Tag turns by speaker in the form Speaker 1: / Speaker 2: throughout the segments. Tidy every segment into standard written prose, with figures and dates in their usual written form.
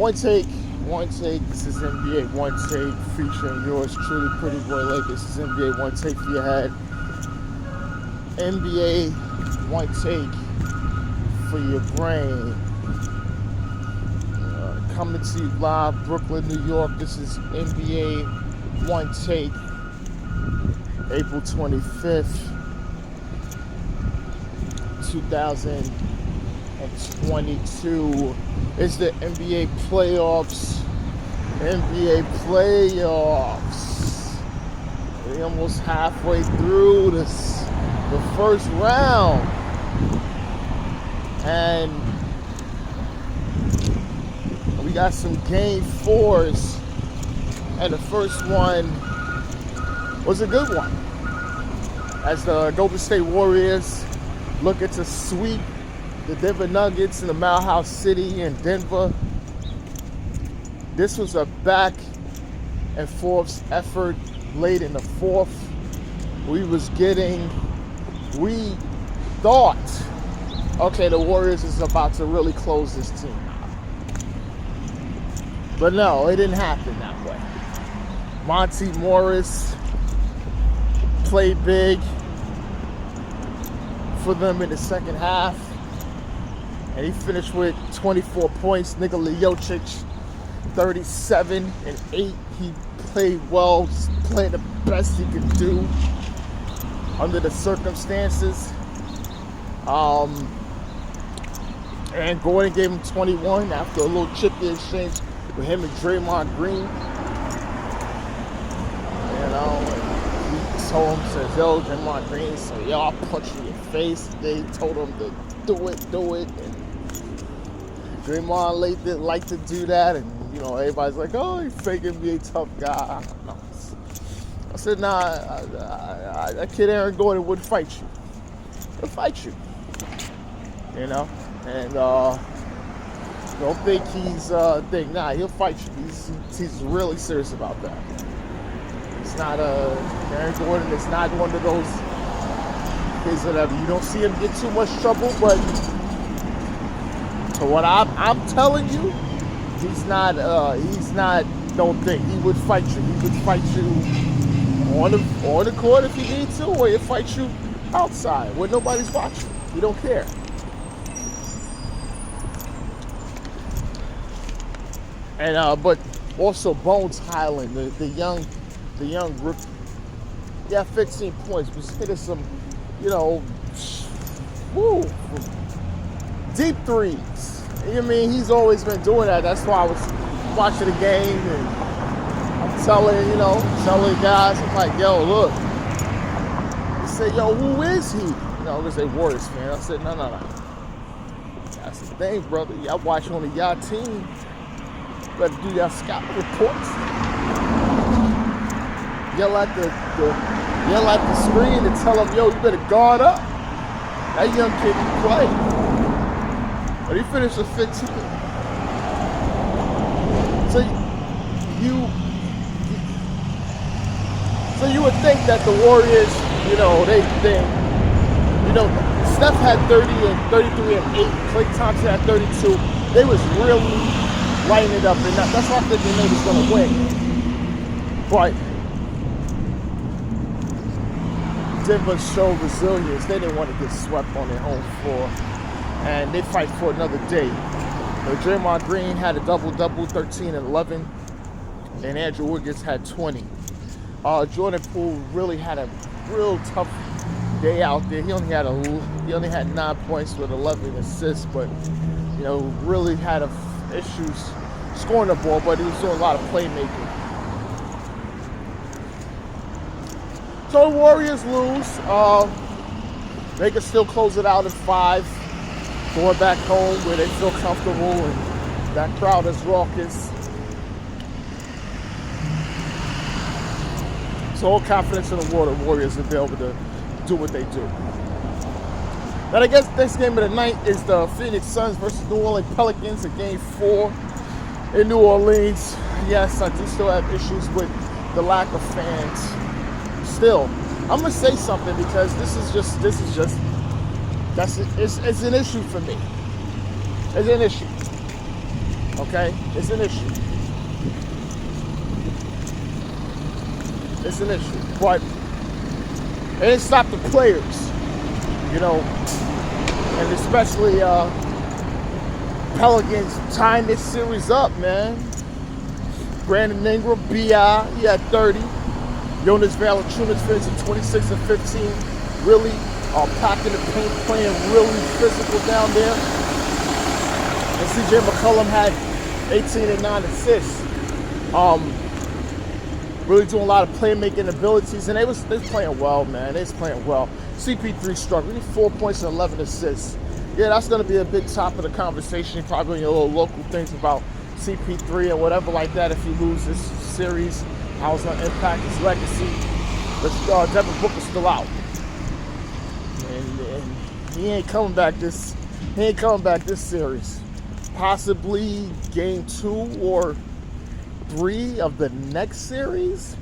Speaker 1: One take. This is NBA One Take featuring yours truly, Pretty Boy Lake. This is NBA One Take for your head. NBA One Take for your brain. Coming to you live, Brooklyn, New York. This is NBA One Take, April 25th, 2022. It's the NBA playoffs. NBA playoffs. We're almost halfway through the first round. And we got some game fours. And the first one was a good one, as the Golden State Warriors looking to sweep the Denver Nuggets in the Mile House City in Denver. This was a back and forth effort late in the fourth. We thought, okay, the Warriors is about to really close this team out. But no, it didn't happen that way. Monte Morris played big for them in the second half, and he finished with 24 points. Nikola Jokic, 37 and 8. He played well, played the best he could do under the circumstances. And Gordon gave him 21 after a little chippy exchange with him and Draymond Green. You know, he told him, says, yo, Draymond Green, so yo, I'll punch you in your face. They told him to do it. And Draymond liked to do that, and you know, everybody's like, oh, he's fake NBA tough guy. No. I said, nah, that kid Aaron Gordon wouldn't fight you. He'll fight you. You know? And don't think he's nah, he'll fight you. He's really serious about that. It's not Aaron Gordon is not one of those kids that you don't see him get too much trouble, but to what I'm telling you, he's not don't think he would fight you. He would fight you on the court if he needs to, or he'll fight you outside where nobody's watching. He don't care. And but also Bones Highland, the young rookie, 15 points, was hitting some, deep threes. I mean, he's always been doing that. That's why I was watching the game, and I'm telling guys, I'm like, yo, look. He said, yo, who is he? I'm gonna say Warriors fan. I said, no. That's the thing, brother. Y'all watch on y'all team. Better do y'all scout reports. Yell at the screen and tell them, yo, you better guard up. That young kid can play. But he finished with 15. So you would think that the Warriors, Steph had 30 and 33 and 8. Klay Thompson had 32. They was really lighting it up, and that's why I think they was going to win. But Denver showed resilience. They didn't want to get swept on their home floor, and they fight for another day. Draymond Green had a double-double, 13 and 11, and Andrew Wiggins had 20. Jordan Poole really had a real tough day out there. He only had 9 points with 11 assists, but really had issues scoring the ball, but he was doing a lot of playmaking. So the Warriors lose. They can still close it out in 5, going back home where they feel comfortable and that crowd is raucous. So all confidence in the Warriors will be able to do what they do. But I guess next game of the night is the Phoenix Suns versus New Orleans Pelicans in Game 4 in New Orleans. Yes, I do still have issues with the lack of fans. Still, I'm gonna say something because it's an issue for me. It's an issue. Okay? It's an issue. It's an issue. But it didn't stop the players, you know, and especially Pelicans tying this series up, man. Brandon Ingram, B.I., he had 30. Jonas Valanciunas finished at 26 and 15. Really packing the paint, playing really physical down there. And C.J. McCollum had 18 and 9 assists. Really doing a lot of playmaking abilities, and they was playing well, man. They was playing well. CP3 struggled. He 4 points and 11 assists. Yeah, that's going to be a big top of the conversation, probably in your little local things about CP3 and whatever like that. If he loses this series, how it's going to impact his legacy. But Devin Booker's still out, and he ain't coming back this. He ain't coming back this series. Possibly game 2 or 3 of the next series.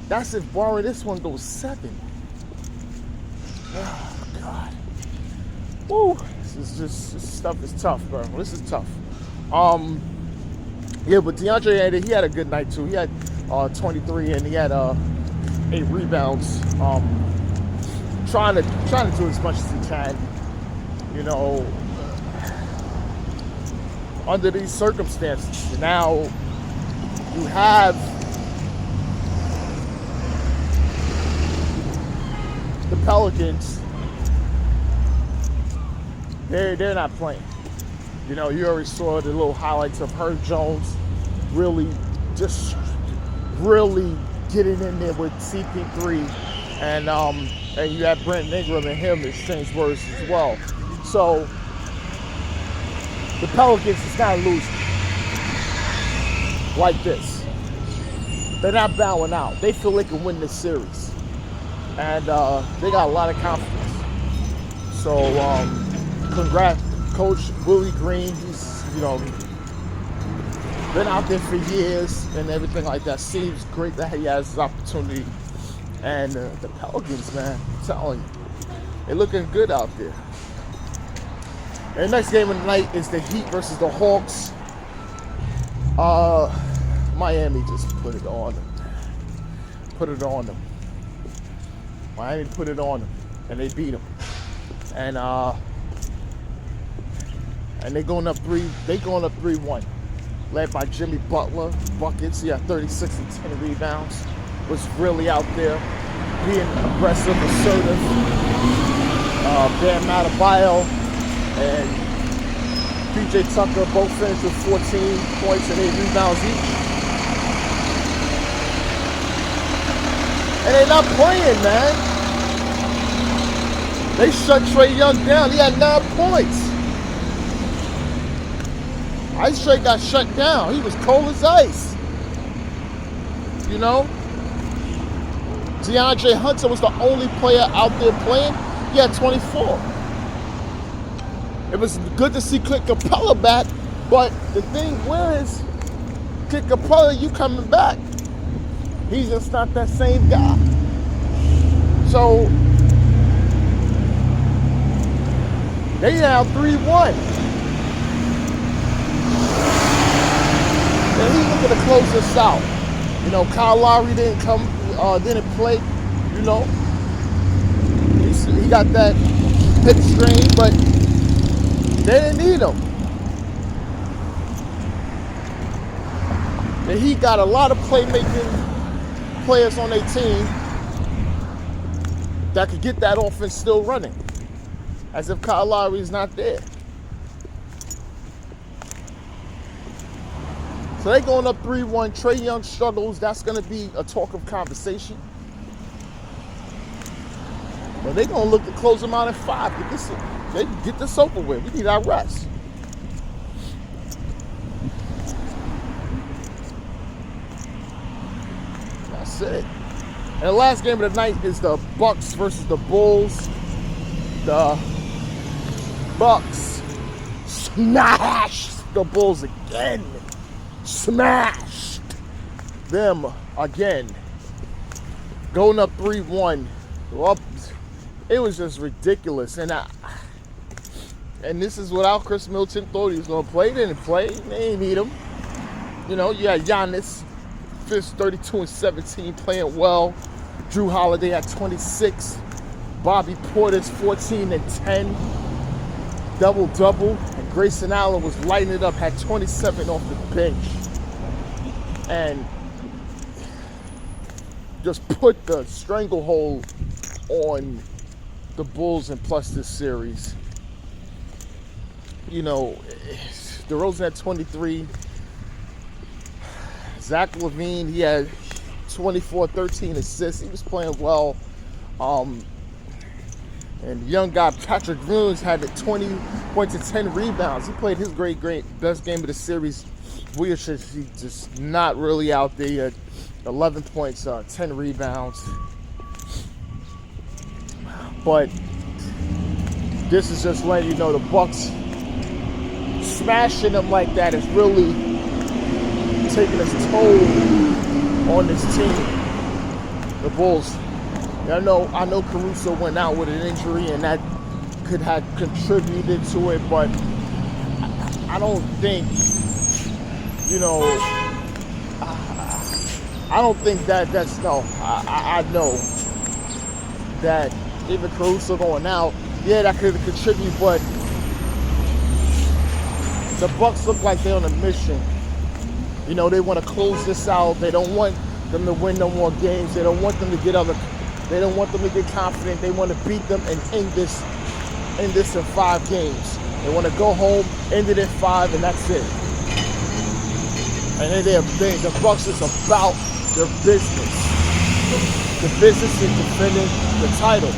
Speaker 1: That's if barring this one goes 7. Oh God. Woo. This stuff is tough, bro. This is tough. Yeah, but DeAndre, he had a good night too. He had 23 and he had 8 rebounds. Trying to do as much as he can. You know, under these circumstances. Now you have the Pelicans. They're not playing. You know, you already saw the little highlights of Herb Jones really getting in there with CP3, and you had Brent Ingram and him exchange words as well. So the Pelicans is not losing like this. They're not bowing out. They feel they can win this series, and they got a lot of confidence. So congrats, Coach Willie Green. He's, you know, been out there for years and everything like that. Seems great that he has this opportunity. And the Pelicans, man, I'm telling you, they're looking good out there. And the next game of the night is the Heat versus the Hawks. Miami just put it on them. Miami put it on them, and they beat them. And they're going up 3-1, led by Jimmy Butler. Buckets, he had 36 and 10 rebounds. Was really out there, being aggressive, assertive. Bam Adebayo and PJ Tucker both finished with 14 points and 8 rebounds each. And they're not playing, man. They shut Trae Young down. He had 9 points. Ice Trae got shut down. He was cold as ice. You know? DeAndre Hunter was the only player out there playing. He had 24. It was good to see Clint Capella back, but the thing, where is Clint Capella? You coming back? He's just not that same guy. So they now 3-1. And he's looking to close this out. You know, Kyle Lowry didn't play. You know, he got that hip strain, but they didn't need him. And he got a lot of playmaking players on their team that could get that offense still running, as if Kyle Lowry is not there. So they going up 3-1. Trae Young struggles. That's going to be a talk of conversation. But they're going to look to close them out at 5. Get this over with. We need our rest. That's it. And the last game of the night is the Bucks versus the Bulls. The Bucks smashed the Bulls again. Smashed them again. Going up 3-1. It was just ridiculous. And And this is without Chris Middleton. Thought he was going to play. Didn't play. They ain't need him. You know, you had Giannis, finished 32 and 17, playing well. Drew Holiday at 26. Bobby Portis 14 and 10. Double-double. And Grayson Allen was lighting it up, had 27 off the bench. And just put the stranglehold on the Bulls and plus this series. You know, DeRozan had 23. Zach LaVine, he had 24, 13 assists. He was playing well. And young guy Patrick Williams had 20 points and 10 rebounds. He played his great best game of the series. Weird, he just not really out there. 11 points, 10 rebounds. But this is just letting you know the Bucks smashing them like that is really taking its toll on this team. The Bulls. I know Caruso went out with an injury and that could have contributed to it, but I don't think, you know, I don't think that's no. I know that even Caruso going out, yeah, that could contribute, but the Bucks look like they're on a mission. You know, they want to close this out. They don't want them to win no more games. They don't want them to they don't want them to get confident. They want to beat them and end this in 5 games. They want to go home, end it in 5, and that's it. And then the Bucks is about their business. The business is defending the title.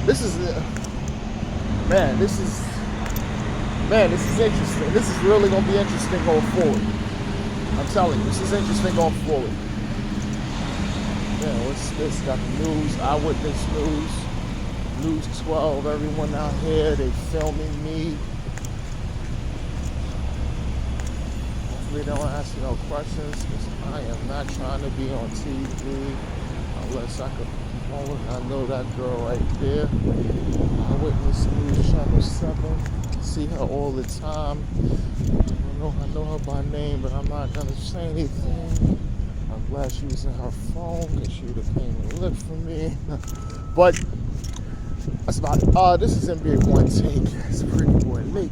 Speaker 1: This is interesting. This is really going to be interesting going forward. I'm telling you, this is interesting going forward. Yeah, what's this? Got the news, Eyewitness News, News 12, everyone out here, they filming me. Hopefully they don't ask you no questions, because I am not trying to be on TV unless I could. I know that girl right there. Eyewitness News Channel 7. See her all the time. I know her by name, but I'm not gonna say anything. I'm glad she was in her phone because she would have came and looked for me. But that's about it. This is NBA Onetake. It's a pretty boy Lake.